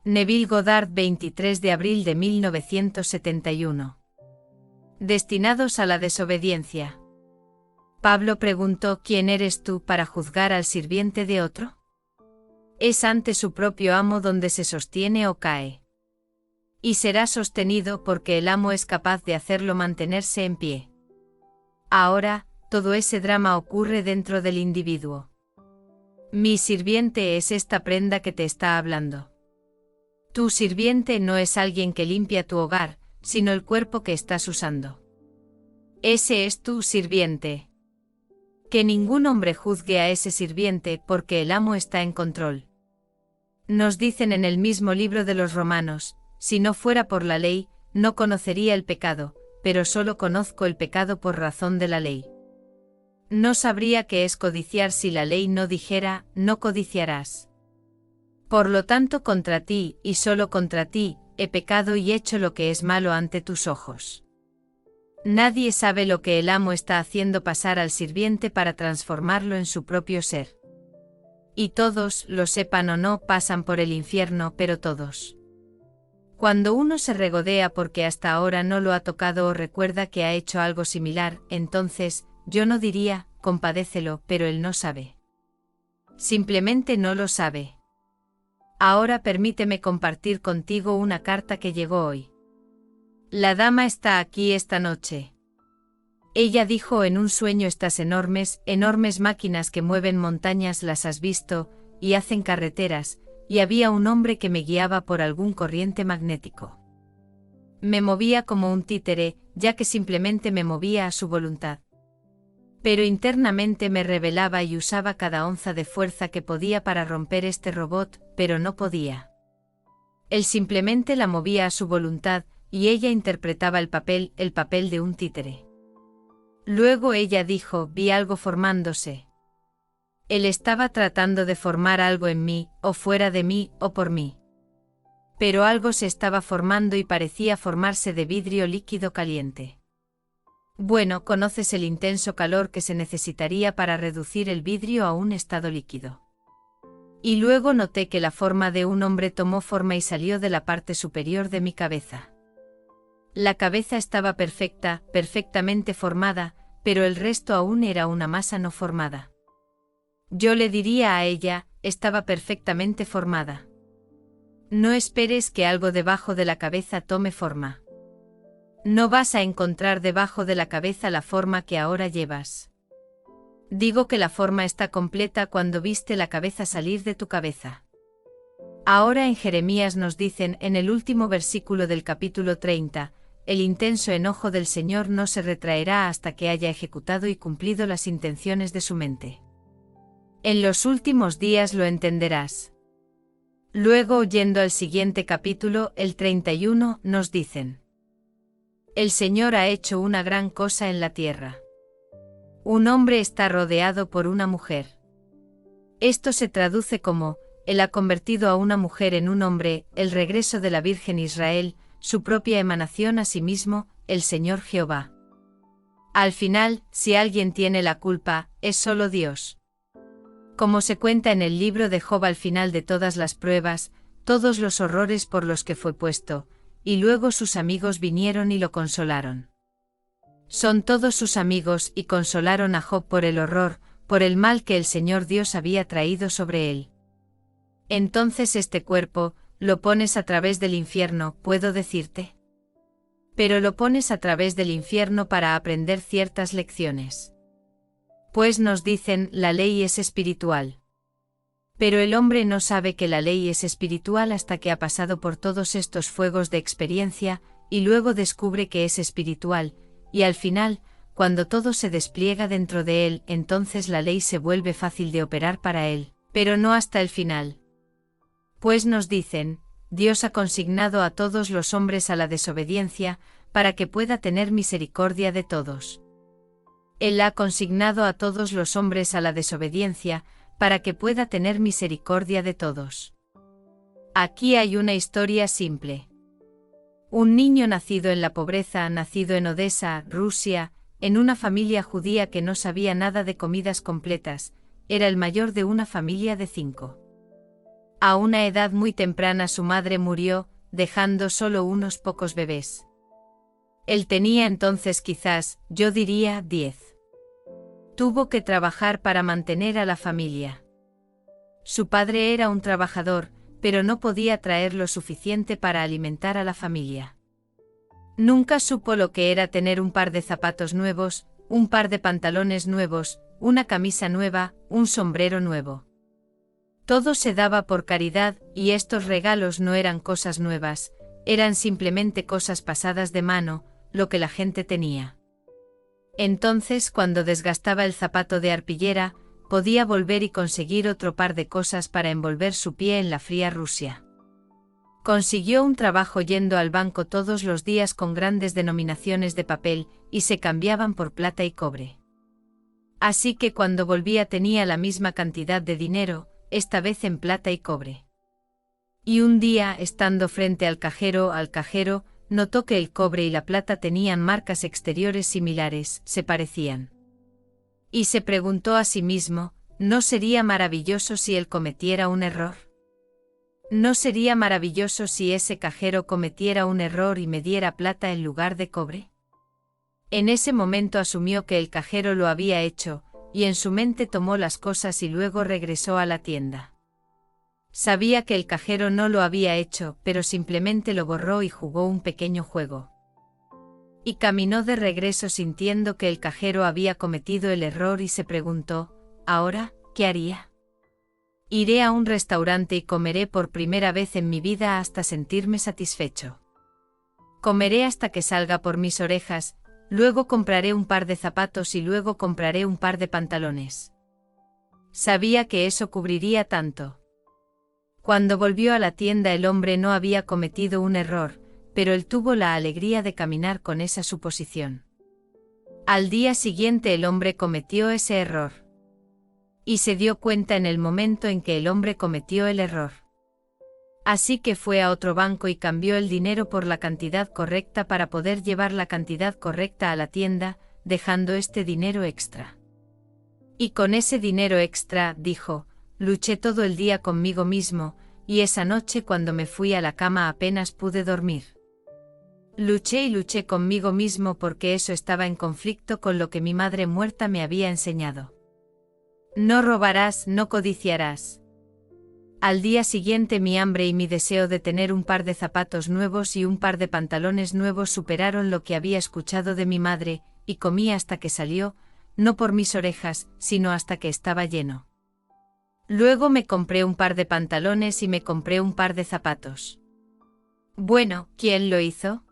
Neville Goddard, 23 de abril de 1971. Destinados a la desobediencia. Pablo preguntó: ¿Quién eres tú para juzgar al sirviente de otro? Es ante su propio amo donde se sostiene o cae. Y será sostenido porque el amo es capaz de hacerlo mantenerse en pie. Ahora, todo ese drama ocurre dentro del individuo. Mi sirviente es esta prenda que te está hablando. Tu sirviente no es alguien que limpia tu hogar, sino el cuerpo que estás usando. Ese es tu sirviente. Que ningún hombre juzgue a ese sirviente porque el amo está en control. Nos dicen en el mismo libro de los Romanos: si no fuera por la ley, no conocería el pecado, pero solo conozco el pecado por razón de la ley. No sabría qué es codiciar si la ley no dijera: no codiciarás. Por lo tanto, contra ti, y solo contra ti, he pecado y hecho lo que es malo ante tus ojos. Nadie sabe lo que el amo está haciendo pasar al sirviente para transformarlo en su propio ser. Y todos, lo sepan o no, pasan por el infierno, pero todos. Cuando uno se regodea porque hasta ahora no lo ha tocado o recuerda que ha hecho algo similar, entonces, yo no diría: compadécelo, pero él no sabe. Simplemente no lo sabe. Ahora permíteme compartir contigo una carta que llegó hoy. La dama está aquí esta noche. Ella dijo en un sueño: estas enormes máquinas que mueven montañas las has visto, y hacen carreteras, y había un hombre que me guiaba por algún corriente magnético. Me movía como un títere, ya que simplemente me movía a su voluntad. Pero internamente me rebelaba y usaba cada onza de fuerza que podía para romper este robot, pero no podía. Él simplemente la movía a su voluntad, y ella interpretaba el papel de un títere. Luego ella dijo: vi algo formándose. Él estaba tratando de formar algo en mí, o fuera de mí, o por mí. Pero algo se estaba formando y parecía formarse de vidrio líquido caliente. Bueno, conoces el intenso calor que se necesitaría para reducir el vidrio a un estado líquido. Y luego noté que la forma de un hombre tomó forma y salió de la parte superior de mi cabeza. La cabeza estaba perfectamente formada, pero el resto aún era una masa no formada. Yo le diría a ella: estaba perfectamente formada. No esperes que algo debajo de la cabeza tome forma. No vas a encontrar debajo de la cabeza la forma que ahora llevas. Digo que la forma está completa cuando viste la cabeza salir de tu cabeza. Ahora en Jeremías nos dicen en el último versículo del capítulo 30, el intenso enojo del Señor no se retraerá hasta que haya ejecutado y cumplido las intenciones de su mente. En los últimos días lo entenderás. Luego, yendo al siguiente capítulo, el 31, nos dicen: el Señor ha hecho una gran cosa en la tierra. Un hombre está rodeado por una mujer. Esto se traduce como: Él ha convertido a una mujer en un hombre, el regreso de la Virgen Israel, su propia emanación a sí mismo, el Señor Jehová. Al final, si alguien tiene la culpa, es solo Dios. Como se cuenta en el libro de Job, al final de todas las pruebas, todos los horrores por los que fue puesto, y luego sus amigos vinieron y lo consolaron. Son todos sus amigos y consolaron a Job por el horror, por el mal que el Señor Dios había traído sobre él. Entonces este cuerpo, lo pones a través del infierno, ¿puedo decirte? Pero lo pones a través del infierno para aprender ciertas lecciones. Pues nos dicen: la ley es espiritual. Pero el hombre no sabe que la ley es espiritual hasta que ha pasado por todos estos fuegos de experiencia, y luego descubre que es espiritual, y al final, cuando todo se despliega dentro de él, entonces la ley se vuelve fácil de operar para él, pero no hasta el final. Pues nos dicen: Dios ha consignado a todos los hombres a la desobediencia, para que pueda tener misericordia de todos. Él ha consignado a todos los hombres a la desobediencia, para que pueda tener misericordia de todos. Aquí hay una historia simple. Un niño nacido en la pobreza, nacido en Odessa, Rusia, en una familia judía que no sabía nada de comidas completas, era el mayor de una familia de 5. A una edad muy temprana su madre murió, dejando solo unos pocos bebés. Él tenía entonces quizás, yo diría, 10. Tuvo que trabajar para mantener a la familia. Su padre era un trabajador, pero no podía traer lo suficiente para alimentar a la familia. Nunca supo lo que era tener un par de zapatos nuevos, un par de pantalones nuevos, una camisa nueva, un sombrero nuevo. Todo se daba por caridad, y estos regalos no eran cosas nuevas, eran simplemente cosas pasadas de mano, lo que la gente tenía. Entonces, cuando desgastaba el zapato de arpillera, podía volver y conseguir otro par de cosas para envolver su pie en la fría Rusia. Consiguió un trabajo yendo al banco todos los días con grandes denominaciones de papel, y se cambiaban por plata y cobre. Así que cuando volvía tenía la misma cantidad de dinero, esta vez en plata y cobre. Y un día, estando frente al cajero, notó que el cobre y la plata tenían marcas exteriores similares, se parecían. Y se preguntó a sí mismo, ¿no sería maravilloso si él cometiera un error? ¿No sería maravilloso si ese cajero cometiera un error y me diera plata en lugar de cobre? En ese momento asumió que el cajero lo había hecho, y en su mente tomó las cosas y luego regresó a la tienda. Sabía que el cajero no lo había hecho, pero simplemente lo borró y jugó un pequeño juego. Y caminó de regreso sintiendo que el cajero había cometido el error y se preguntó, ¿ahora, qué haría? Iré a un restaurante y comeré por primera vez en mi vida hasta sentirme satisfecho. Comeré hasta que salga por mis orejas, luego compraré un par de zapatos y luego compraré un par de pantalones. Sabía que eso cubriría tanto. Cuando volvió a la tienda el hombre no había cometido un error, pero él tuvo la alegría de caminar con esa suposición. Al día siguiente el hombre cometió ese error. Y se dio cuenta en el momento en que el hombre cometió el error. Así que fue a otro banco y cambió el dinero por la cantidad correcta para poder llevar la cantidad correcta a la tienda, dejando este dinero extra. Y con ese dinero extra, dijo, luché todo el día conmigo mismo, y esa noche cuando me fui a la cama apenas pude dormir. Luché y luché conmigo mismo porque eso estaba en conflicto con lo que mi madre muerta me había enseñado. No robarás, no codiciarás. Al día siguiente mi hambre y mi deseo de tener un par de zapatos nuevos y un par de pantalones nuevos superaron lo que había escuchado de mi madre, y comí hasta que salió, no por mis orejas, sino hasta que estaba lleno. Luego me compré un par de pantalones y me compré un par de zapatos. Bueno, ¿quién lo hizo?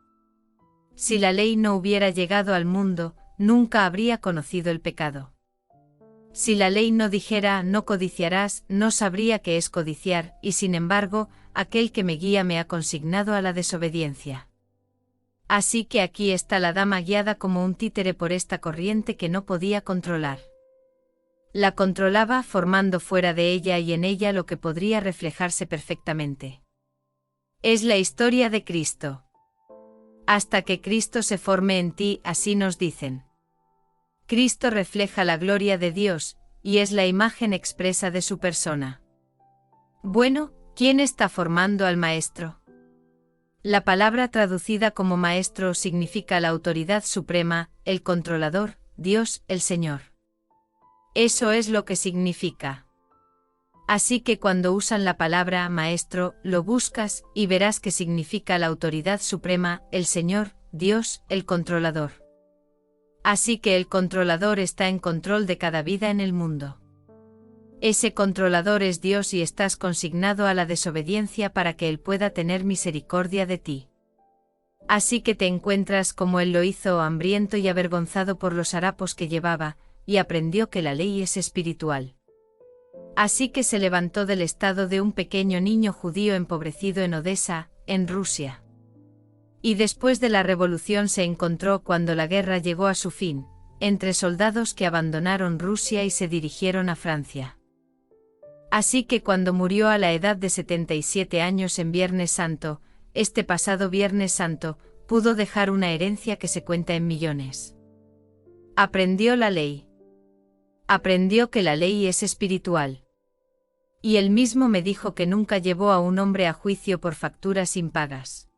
Si la ley no hubiera llegado al mundo, nunca habría conocido el pecado. Si la ley no dijera no codiciarás, no sabría qué es codiciar, y sin embargo, aquel que me guía me ha consignado a la desobediencia. Así que aquí está la dama guiada como un títere por esta corriente que no podía controlar. La controlaba formando fuera de ella y en ella lo que podría reflejarse perfectamente. Es la historia de Cristo. Hasta que Cristo se forme en ti, así nos dicen. Cristo refleja la gloria de Dios, y es la imagen expresa de su persona. Bueno, ¿quién está formando al Maestro? La palabra traducida como Maestro significa la autoridad suprema, el controlador, Dios, el Señor. Eso es lo que significa. Así que cuando usan la palabra Maestro, lo buscas, y verás que significa la autoridad suprema, el Señor, Dios, el controlador. Así que el controlador está en control de cada vida en el mundo. Ese controlador es Dios y estás consignado a la desobediencia para que Él pueda tener misericordia de ti. Así que te encuentras como Él lo hizo, hambriento y avergonzado por los harapos que llevaba, y aprendió que la ley es espiritual. Así que se levantó del estado de un pequeño niño judío empobrecido en Odessa, en Rusia. Y después de la revolución se encontró cuando la guerra llegó a su fin, entre soldados que abandonaron Rusia y se dirigieron a Francia. Así que cuando murió a la edad de 77 años en Viernes Santo, este pasado Viernes Santo, pudo dejar una herencia que se cuenta en millones. Aprendió la ley. Aprendió que la ley es espiritual. Y él mismo me dijo que nunca llevó a un hombre a juicio por facturas impagas.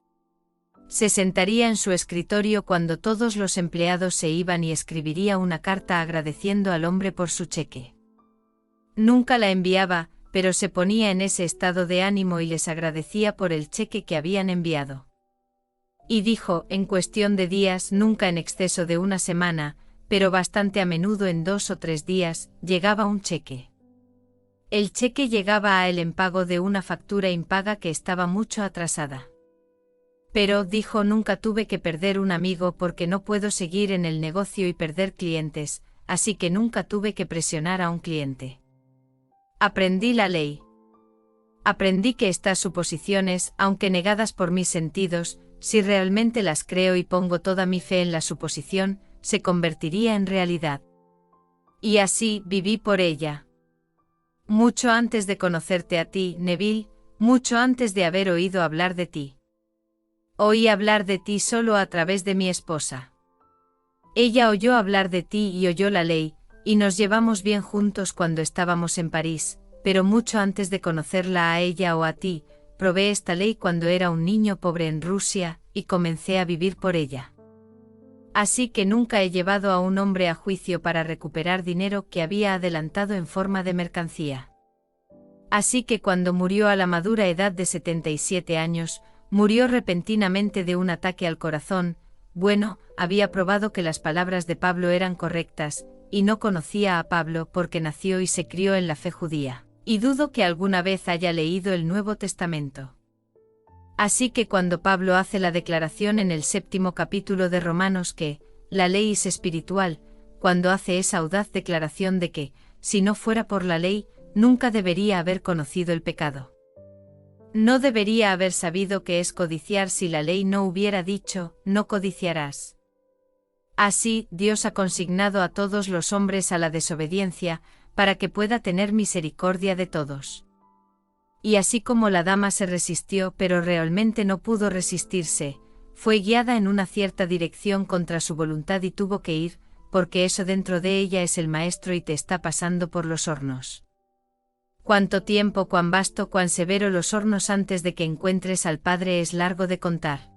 Se sentaría en su escritorio cuando todos los empleados se iban y escribiría una carta agradeciendo al hombre por su cheque. Nunca la enviaba, pero se ponía en ese estado de ánimo y les agradecía por el cheque que habían enviado. Y dijo, en cuestión de días, nunca en exceso de una semana, pero bastante a menudo en 2 o 3 días, llegaba un cheque. El cheque llegaba a él en pago de una factura impaga que estaba mucho atrasada. Pero, dijo, nunca tuve que perder un amigo porque no puedo seguir en el negocio y perder clientes, así que nunca tuve que presionar a un cliente. Aprendí la ley. Aprendí que estas suposiciones, aunque negadas por mis sentidos, si realmente las creo y pongo toda mi fe en la suposición, se convertiría en realidad. Y así viví por ella. Mucho antes de conocerte a ti, Neville, mucho antes de haber oído hablar de ti. Oí hablar de ti solo a través de mi esposa. Ella oyó hablar de ti y oyó la ley, y nos llevamos bien juntos cuando estábamos en París, pero mucho antes de conocerla a ella o a ti, probé esta ley cuando era un niño pobre en Rusia, y comencé a vivir por ella. Así que nunca he llevado a un hombre a juicio para recuperar dinero que había adelantado en forma de mercancía. Así que cuando murió a la madura edad de 77 años, murió repentinamente de un ataque al corazón. Bueno, había probado que las palabras de Pablo eran correctas, y no conocía a Pablo porque nació y se crió en la fe judía, y dudo que alguna vez haya leído el Nuevo Testamento. Así que cuando Pablo hace la declaración en el 7º capítulo de Romanos que la ley es espiritual, cuando hace esa audaz declaración de que, si no fuera por la ley, nunca debería haber conocido el pecado. No debería haber sabido qué es codiciar si la ley no hubiera dicho, no codiciarás. Así, Dios ha consignado a todos los hombres a la desobediencia, para que pueda tener misericordia de todos. Y así como la dama se resistió pero realmente no pudo resistirse, fue guiada en una cierta dirección contra su voluntad y tuvo que ir, porque eso dentro de ella es el maestro y te está pasando por los hornos. Cuánto tiempo, cuán vasto, cuán severo los hornos antes de que encuentres al Padre es largo de contar.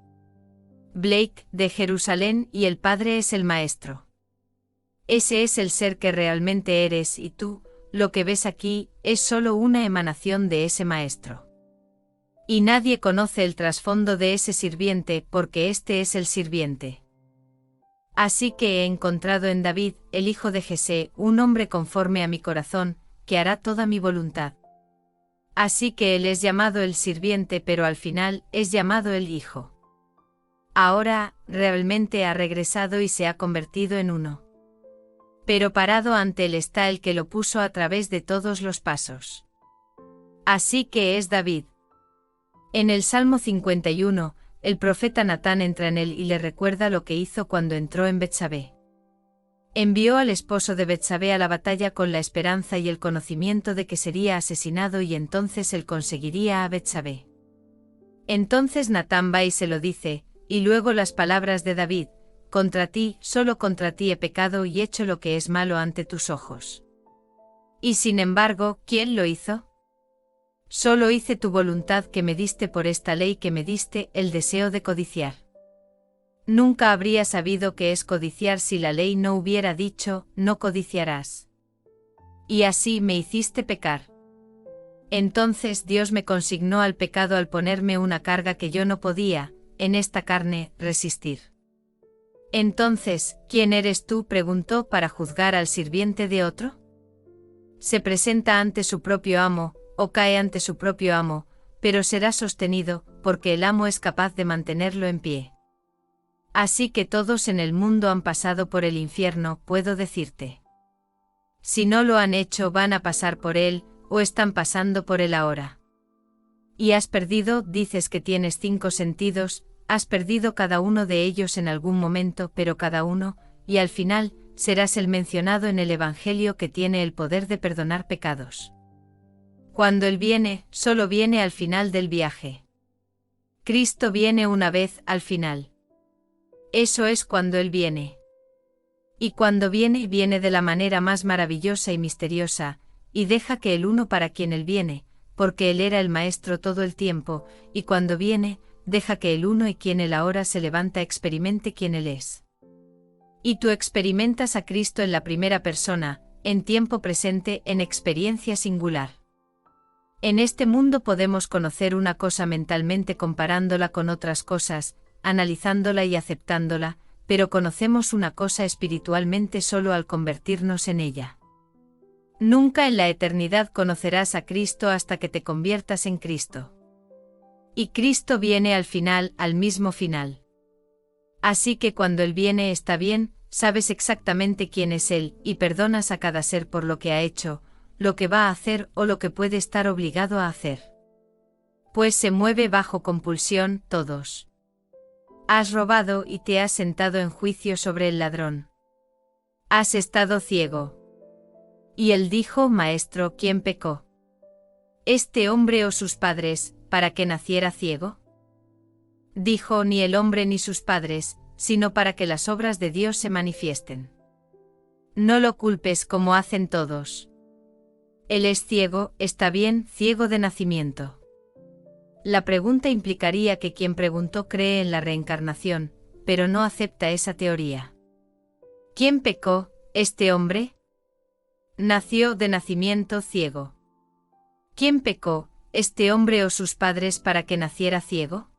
Blake, de Jerusalén, y el Padre es el Maestro. Ese es el ser que realmente eres y tú, lo que ves aquí, es solo una emanación de ese Maestro. Y nadie conoce el trasfondo de ese sirviente porque este es el sirviente. Así que he encontrado en David, el hijo de Jesé, un hombre conforme a mi corazón, que hará toda mi voluntad. Así que él es llamado el sirviente pero al final es llamado el hijo. Ahora, realmente ha regresado y se ha convertido en uno. Pero parado ante él está el que lo puso a través de todos los pasos. Así que es David. En el Salmo 51, el profeta Natán entra en él y le recuerda lo que hizo cuando entró en Betsabé. Envió al esposo de Betsabé a la batalla con la esperanza y el conocimiento de que sería asesinado y entonces él conseguiría a Betsabé. Entonces Natán va y se lo dice, y luego las palabras de David: contra ti, solo contra ti he pecado y hecho lo que es malo ante tus ojos. Y sin embargo, ¿quién lo hizo? Solo hice tu voluntad que me diste por esta ley que me diste, el deseo de codiciar. Nunca habría sabido qué es codiciar si la ley no hubiera dicho, no codiciarás. Y así me hiciste pecar. Entonces Dios me consignó al pecado al ponerme una carga que yo no podía, en esta carne, resistir. Entonces, ¿quién eres tú?, preguntó, para juzgar al sirviente de otro. Se presenta ante su propio amo, o cae ante su propio amo, pero será sostenido, porque el amo es capaz de mantenerlo en pie. Así que todos en el mundo han pasado por el infierno, puedo decirte. Si no lo han hecho, van a pasar por él, o están pasando por él ahora. Y has perdido, dices que tienes 5 sentidos, has perdido cada uno de ellos en algún momento, pero cada uno, y al final, serás el mencionado en el Evangelio que tiene el poder de perdonar pecados. Cuando Él viene, solo viene al final del viaje. Cristo viene una vez al final. Eso es cuando Él viene. Y cuando viene, viene de la manera más maravillosa y misteriosa, y deja que el uno para quien él viene, porque él era el maestro todo el tiempo, y cuando viene, deja que el uno y quien él ahora se levanta experimente quién él es. Y tú experimentas a Cristo en la primera persona, en tiempo presente, en experiencia singular. En este mundo podemos conocer una cosa mentalmente comparándola con otras cosas, analizándola y aceptándola, pero conocemos una cosa espiritualmente solo al convertirnos en ella. Nunca en la eternidad conocerás a Cristo hasta que te conviertas en Cristo. Y Cristo viene al final, al mismo final. Así que cuando Él viene está bien, sabes exactamente quién es Él y perdonas a cada ser por lo que ha hecho, lo que va a hacer o lo que puede estar obligado a hacer. Pues se mueve bajo compulsión, todos. Has robado y te has sentado en juicio sobre el ladrón. Has estado ciego. Y él dijo: Maestro, ¿quién pecó? ¿Este hombre o sus padres, para que naciera ciego? Dijo: ni el hombre ni sus padres, sino para que las obras de Dios se manifiesten. No lo culpes como hacen todos. Él es ciego, está bien, ciego de nacimiento. La pregunta implicaría que quien preguntó cree en la reencarnación, pero no acepta esa teoría. ¿Quién pecó, este hombre? Nació de nacimiento ciego. ¿Quién pecó, este hombre o sus padres para que naciera ciego?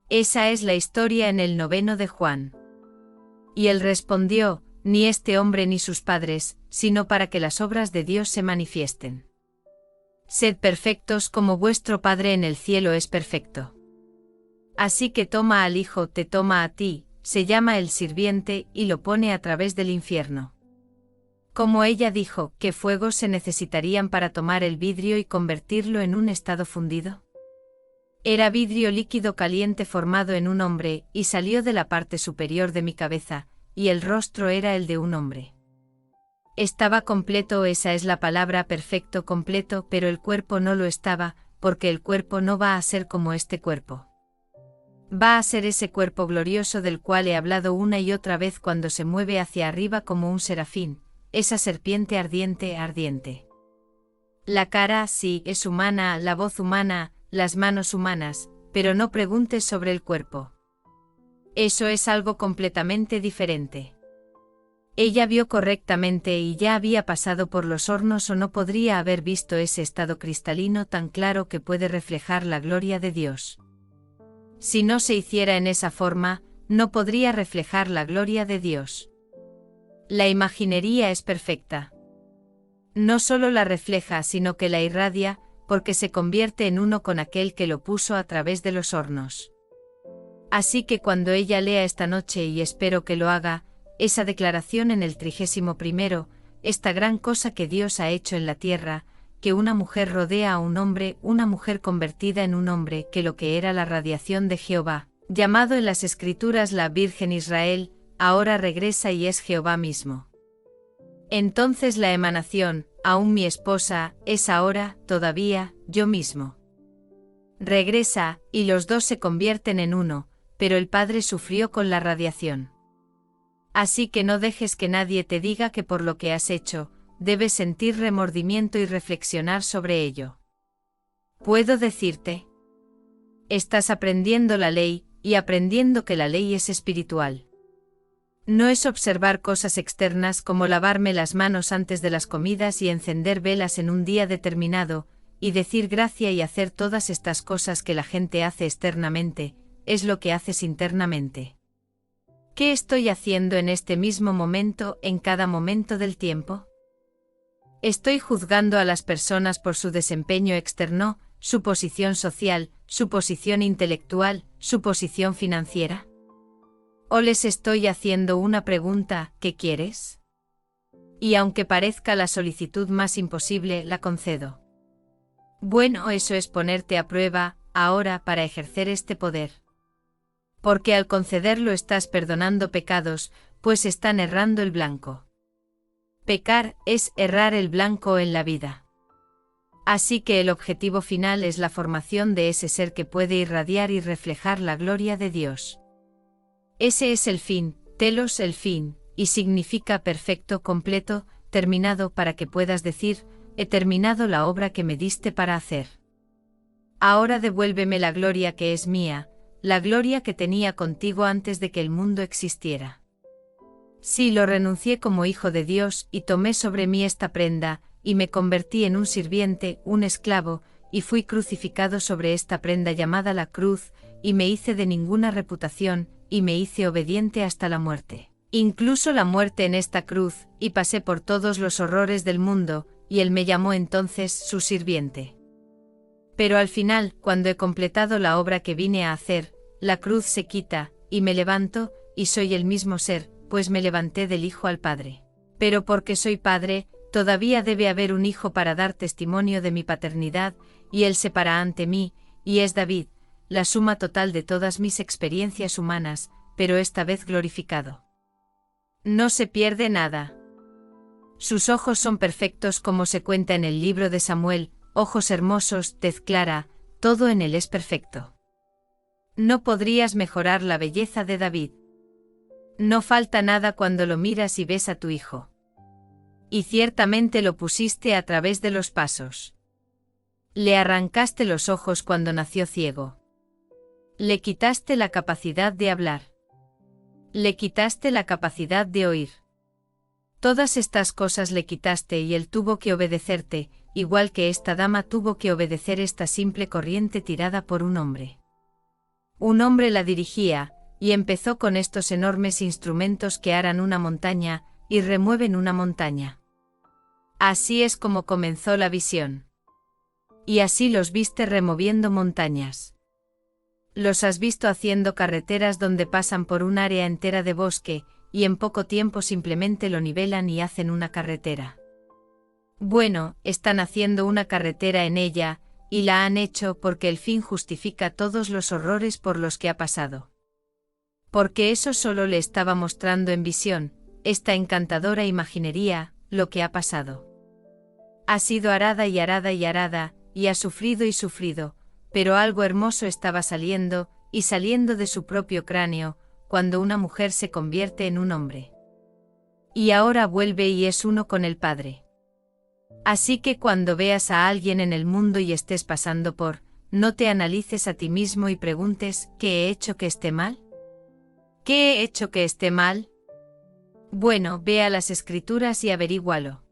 Esa es la historia en el 9 de Juan. Y él respondió: ni este hombre ni sus padres, sino para que las obras de Dios se manifiesten. Sed perfectos como vuestro Padre en el cielo es perfecto. Así que toma al Hijo, te toma a ti, se llama el sirviente y lo pone a través del infierno. Como ella dijo, ¿qué fuegos se necesitarían para tomar el vidrio y convertirlo en un estado fundido? Era vidrio líquido caliente formado en un hombre, y salió de la parte superior de mi cabeza, y el rostro era el de un hombre. Estaba completo, esa es la palabra, perfecto, completo, pero el cuerpo no lo estaba, porque el cuerpo no va a ser como este cuerpo. Va a ser ese cuerpo glorioso del cual he hablado una y otra vez cuando se mueve hacia arriba como un serafín, esa serpiente ardiente, ardiente. La cara, sí, es humana, la voz humana, las manos humanas, pero no preguntes sobre el cuerpo. Eso es algo completamente diferente. Ella vio correctamente y ya había pasado por los hornos o no podría haber visto ese estado cristalino tan claro que puede reflejar la gloria de Dios. Si no se hiciera en esa forma, no podría reflejar la gloria de Dios. La imaginería es perfecta. No solo la refleja, sino que la irradia, porque se convierte en uno con aquel que lo puso a través de los hornos. Así que cuando ella lea esta noche, y espero que lo haga, esa declaración en el 31, esta gran cosa que Dios ha hecho en la tierra, que una mujer rodea a un hombre, una mujer convertida en un hombre, que lo que era la radiación de Jehová, llamado en las Escrituras la Virgen Israel, ahora regresa y es Jehová mismo. Entonces la emanación, aún mi esposa, es ahora, todavía, yo mismo. Regresa, y los dos se convierten en uno, pero el Padre sufrió con la radiación. Así que no dejes que nadie te diga que por lo que has hecho, debes sentir remordimiento y reflexionar sobre ello. ¿Puedo decirte? Estás aprendiendo la ley, y aprendiendo que la ley es espiritual. No es observar cosas externas como lavarme las manos antes de las comidas y encender velas en un día determinado, y decir gracia y hacer todas estas cosas que la gente hace externamente, es lo que haces internamente. ¿Qué estoy haciendo en este mismo momento, en cada momento del tiempo? ¿Estoy juzgando a las personas por su desempeño externo, su posición social, su posición intelectual, su posición financiera? ¿O les estoy haciendo una pregunta: ¿qué quieres? Y aunque parezca la solicitud más imposible, la concedo. Bueno, eso es ponerte a prueba, ahora, para ejercer este poder. Porque al concederlo estás perdonando pecados, pues están errando el blanco. Pecar es errar el blanco en la vida. Así que el objetivo final es la formación de ese ser que puede irradiar y reflejar la gloria de Dios. Ese es el fin, telos el fin, y significa perfecto, completo, terminado, para que puedas decir: he terminado la obra que me diste para hacer. Ahora devuélveme la gloria que es mía, la gloria que tenía contigo antes de que el mundo existiera. Sí, lo renuncié como hijo de Dios y tomé sobre mí esta prenda, y me convertí en un sirviente, un esclavo, y fui crucificado sobre esta prenda llamada la cruz, y me hice de ninguna reputación, y me hice obediente hasta la muerte. Incluso la muerte en esta cruz, y pasé por todos los horrores del mundo, y él me llamó entonces su sirviente. Pero al final, cuando he completado la obra que vine a hacer, la cruz se quita, y me levanto, y soy el mismo ser, pues me levanté del Hijo al Padre. Pero porque soy padre, todavía debe haber un hijo para dar testimonio de mi paternidad, y él se para ante mí, y es David, la suma total de todas mis experiencias humanas, pero esta vez glorificado. No se pierde nada. Sus ojos son perfectos como se cuenta en el libro de Samuel, ojos hermosos, tez clara, todo en él es perfecto. No podrías mejorar la belleza de David. No falta nada cuando lo miras y ves a tu hijo. Y ciertamente lo pusiste a través de los pasos. Le arrancaste los ojos cuando nació ciego. Le quitaste la capacidad de hablar. Le quitaste la capacidad de oír. Todas estas cosas le quitaste y él tuvo que obedecerte, igual que esta dama tuvo que obedecer esta simple corriente tirada por un hombre. Un hombre la dirigía, y empezó con estos enormes instrumentos que aran una montaña, y remueven una montaña. Así es como comenzó la visión. Y así los viste removiendo montañas. Los has visto haciendo carreteras donde pasan por un área entera de bosque, y en poco tiempo simplemente lo nivelan y hacen una carretera. Bueno, están haciendo una carretera en ella, y la han hecho porque el fin justifica todos los horrores por los que ha pasado. Porque eso solo le estaba mostrando en visión, esta encantadora imaginería, lo que ha pasado. Ha sido arada y arada y arada, y ha sufrido y sufrido, pero algo hermoso estaba saliendo, y saliendo de su propio cráneo, cuando una mujer se convierte en un hombre. Y ahora vuelve y es uno con el Padre. Así que cuando veas a alguien en el mundo y estés pasando por, no te analices a ti mismo y preguntes, ¿qué he hecho que esté mal? ¿Qué he hecho que esté mal? Bueno, ve a las Escrituras y averígualo.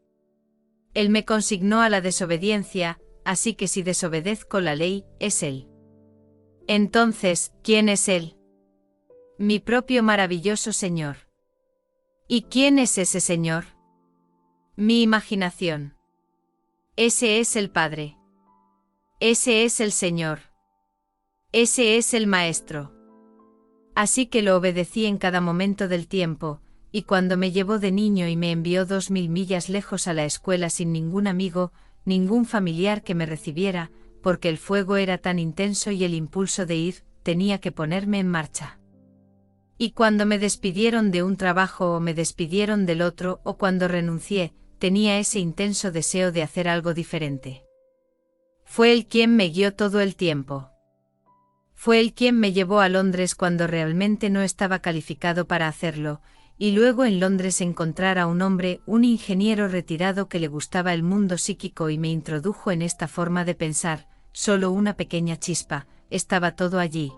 Él me consignó a la desobediencia, así que si desobedezco la ley, es Él. Entonces, ¿quién es Él? Mi propio maravilloso Señor. ¿Y quién es ese Señor? Mi imaginación. Ese es el Padre. Ese es el Señor. Ese es el Maestro. Así que lo obedecí en cada momento del tiempo, y cuando me llevó de niño y me envió 2000 millas lejos a la escuela sin ningún amigo, ningún familiar que me recibiera, porque el fuego era tan intenso y el impulso de ir, tenía que ponerme en marcha. Y cuando me despidieron de un trabajo o me despidieron del otro o cuando renuncié, tenía ese intenso deseo de hacer algo diferente. Fue él quien me guió todo el tiempo. Fue él quien me llevó a Londres cuando realmente no estaba calificado para hacerlo, y luego en Londres encontrar a un hombre, un ingeniero retirado que le gustaba el mundo psíquico y me introdujo en esta forma de pensar, solo una pequeña chispa, estaba todo allí.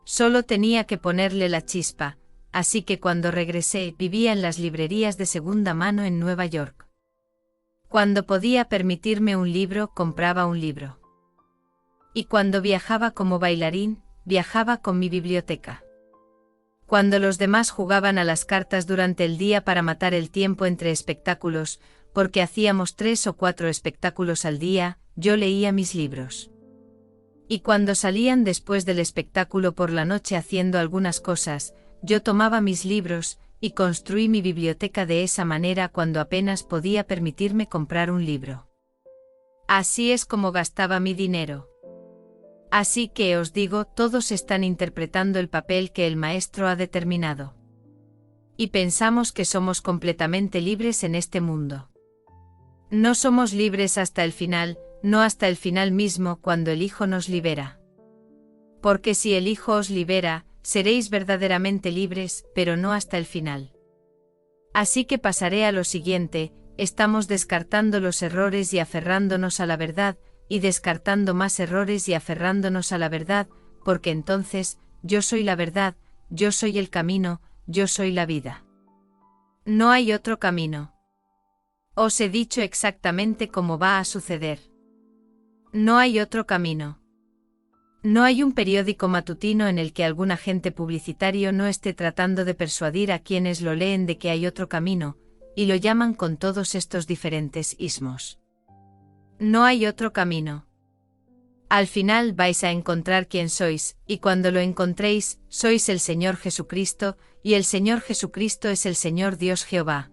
Solo tenía que ponerle la chispa, así que cuando regresé vivía en las librerías de segunda mano en Nueva York. Cuando podía permitirme un libro, compraba un libro. Y cuando viajaba como bailarín, viajaba con mi biblioteca. Cuando los demás jugaban a las cartas durante el día para matar el tiempo entre espectáculos, porque hacíamos 3 o 4 espectáculos al día, yo leía mis libros. Y cuando salían después del espectáculo por la noche haciendo algunas cosas, yo tomaba mis libros, y construí mi biblioteca de esa manera cuando apenas podía permitirme comprar un libro. Así es como gastaba mi dinero. Así que os digo, todos están interpretando el papel que el maestro ha determinado. Y pensamos que somos completamente libres en este mundo. No somos libres hasta el final, no hasta el final mismo cuando el Hijo nos libera. Porque si el Hijo os libera, seréis verdaderamente libres, pero no hasta el final. Así que pasaré a lo siguiente, estamos descartando los errores y aferrándonos a la verdad, y descartando más errores y aferrándonos a la verdad, porque entonces, yo soy la verdad, yo soy el camino, yo soy la vida. No hay otro camino. Os he dicho exactamente cómo va a suceder. No hay otro camino. No hay un periódico matutino en el que algún agente publicitario no esté tratando de persuadir a quienes lo leen de que hay otro camino, y lo llaman con todos estos diferentes ismos. No hay otro camino. Al final vais a encontrar quién sois, y cuando lo encontréis, sois el Señor Jesucristo, y el Señor Jesucristo es el Señor Dios Jehová.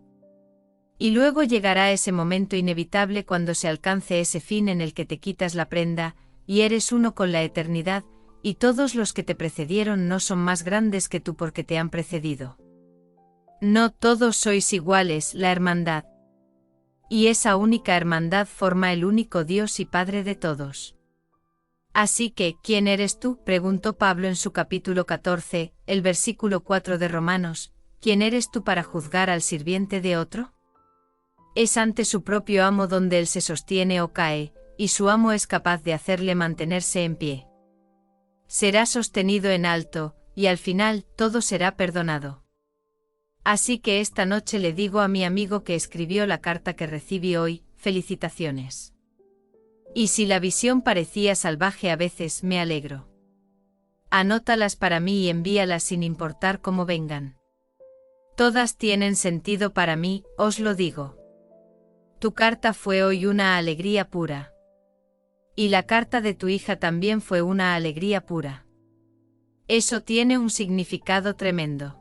Y luego llegará ese momento inevitable cuando se alcance ese fin en el que te quitas la prenda, y eres uno con la eternidad, y todos los que te precedieron no son más grandes que tú porque te han precedido. No todos sois iguales, la hermandad. Y esa única hermandad forma el único Dios y Padre de todos. Así que, ¿quién eres tú?, preguntó Pablo en su capítulo 14, el versículo 4 de Romanos, ¿quién eres tú para juzgar al sirviente de otro? Es ante su propio amo donde él se sostiene o cae, y su amo es capaz de hacerle mantenerse en pie. Será sostenido en alto, y al final todo será perdonado. Así que esta noche le digo a mi amigo que escribió la carta que recibí hoy, felicitaciones. Y si la visión parecía salvaje a veces, me alegro. Anótalas para mí y envíalas sin importar cómo vengan. Todas tienen sentido para mí, os lo digo. Tu carta fue hoy una alegría pura. Y la carta de tu hija también fue una alegría pura. Eso tiene un significado tremendo.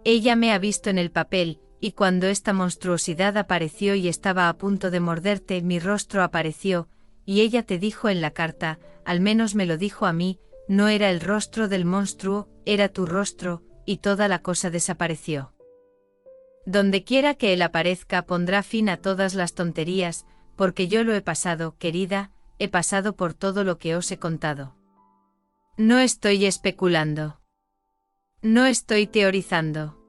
Ella me ha visto en el papel, y cuando esta monstruosidad apareció y estaba a punto de morderte, mi rostro apareció, y ella te dijo en la carta, al menos me lo dijo a mí, no era el rostro del monstruo, era tu rostro, y toda la cosa desapareció. Dondequiera que él aparezca pondrá fin a todas las tonterías, porque yo lo he pasado, querida, he pasado por todo lo que os he contado. No estoy especulando. No estoy teorizando.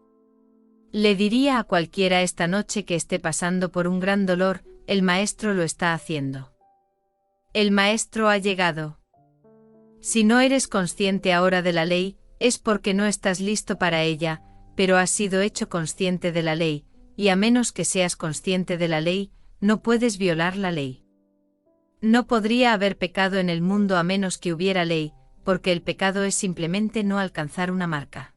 Le diría a cualquiera esta noche que esté pasando por un gran dolor, el maestro lo está haciendo. El maestro ha llegado. Si no eres consciente ahora de la ley, es porque no estás listo para ella, pero has sido hecho consciente de la ley, y a menos que seas consciente de la ley, no puedes violar la ley. No podría haber pecado en el mundo a menos que hubiera ley, porque el pecado es simplemente no alcanzar una marca.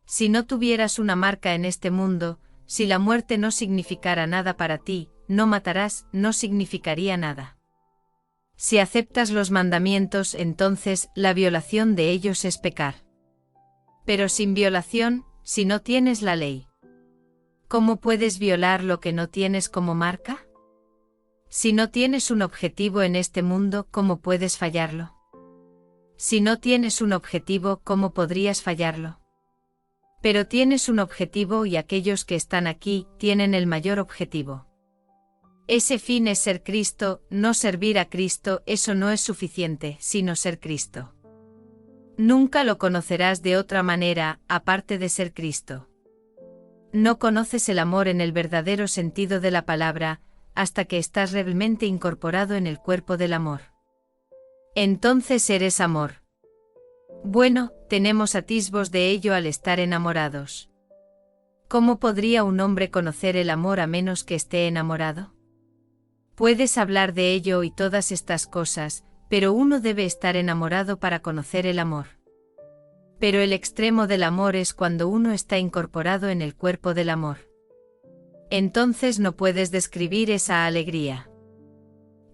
Si no tuvieras una marca en este mundo, si la muerte no significara nada para ti, no matarás, no significaría nada. Si aceptas los mandamientos, entonces la violación de ellos es pecar. Pero sin violación, si no tienes la ley, ¿cómo puedes violar lo que no tienes como marca? Si no tienes un objetivo en este mundo, ¿cómo puedes fallarlo? Si no tienes un objetivo, ¿cómo podrías fallarlo? Pero tienes un objetivo y aquellos que están aquí tienen el mayor objetivo. Ese fin es ser Cristo, no servir a Cristo, eso no es suficiente, sino ser Cristo. Nunca lo conocerás de otra manera, aparte de ser Cristo. No conoces el amor en el verdadero sentido de la palabra, hasta que estás realmente incorporado en el cuerpo del amor. Entonces eres amor. Bueno, tenemos atisbos de ello al estar enamorados. ¿Cómo podría un hombre conocer el amor a menos que esté enamorado? Puedes hablar de ello y todas estas cosas, pero uno debe estar enamorado para conocer el amor. Pero el extremo del amor es cuando uno está incorporado en el cuerpo del amor. Entonces no puedes describir esa alegría.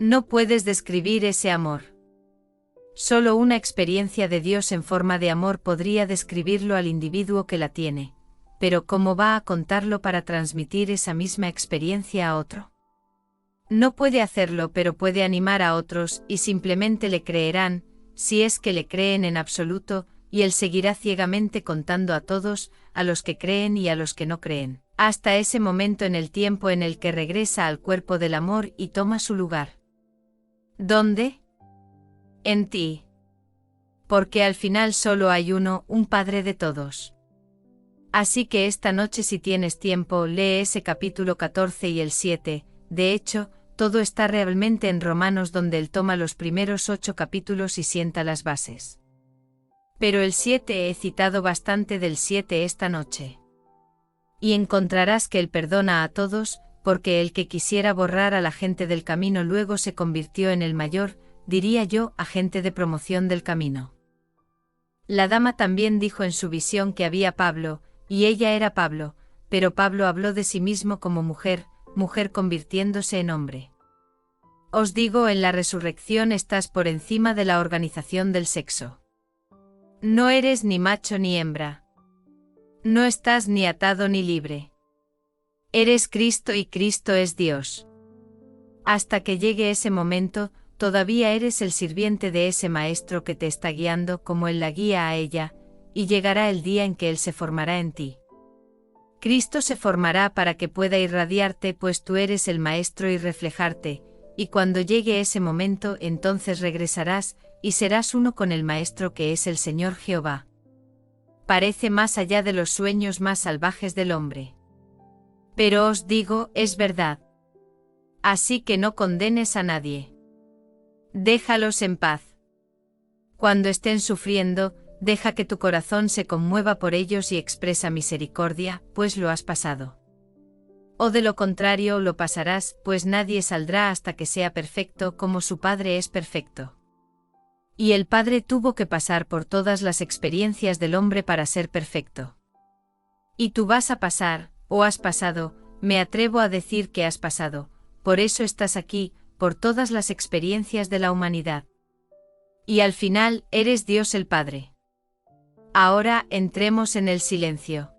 No puedes describir ese amor. Solo una experiencia de Dios en forma de amor podría describirlo al individuo que la tiene, pero ¿cómo va a contarlo para transmitir esa misma experiencia a otro? No puede hacerlo, pero puede animar a otros y simplemente le creerán, si es que le creen en absoluto, y él seguirá ciegamente contando a todos, a los que creen y a los que no creen, hasta ese momento en el tiempo en el que regresa al cuerpo del amor y toma su lugar. ¿Dónde? En ti. Porque al final solo hay uno, un Padre de todos. Así que esta noche, si tienes tiempo, lee ese capítulo 14 y el 7, de hecho, todo está realmente en Romanos, donde él toma los primeros 8 capítulos y sienta las bases. Pero el 7 he citado bastante del 7 esta noche. Y encontrarás que él perdona a todos, porque el que quisiera borrar a la gente del camino luego se convirtió en el mayor, diría yo, agente de promoción del camino. La dama también dijo en su visión que había Pablo, y ella era Pablo, pero Pablo habló de sí mismo como mujer, mujer convirtiéndose en hombre. Os digo, en la resurrección estás por encima de la organización del sexo. No eres ni macho ni hembra. No estás ni atado ni libre. Eres Cristo y Cristo es Dios. Hasta que llegue ese momento, todavía eres el sirviente de ese maestro que te está guiando como él la guía a ella, y llegará el día en que él se formará en ti. Cristo se formará para que pueda irradiarte, pues tú eres el maestro, y reflejarte, y cuando llegue ese momento entonces regresarás, y serás uno con el maestro que es el Señor Jehová. Parece más allá de los sueños más salvajes del hombre. Pero os digo, es verdad. Así que no condenes a nadie. Déjalos en paz. Cuando estén sufriendo, deja que tu corazón se conmueva por ellos y expresa misericordia, pues lo has pasado. O de lo contrario lo pasarás, pues nadie saldrá hasta que sea perfecto como su Padre es perfecto. Y el Padre tuvo que pasar por todas las experiencias del hombre para ser perfecto. Y tú vas a pasar, o has pasado, me atrevo a decir que has pasado, por eso estás aquí, por todas las experiencias de la humanidad. Y al final, eres Dios el Padre. Ahora entremos en el silencio.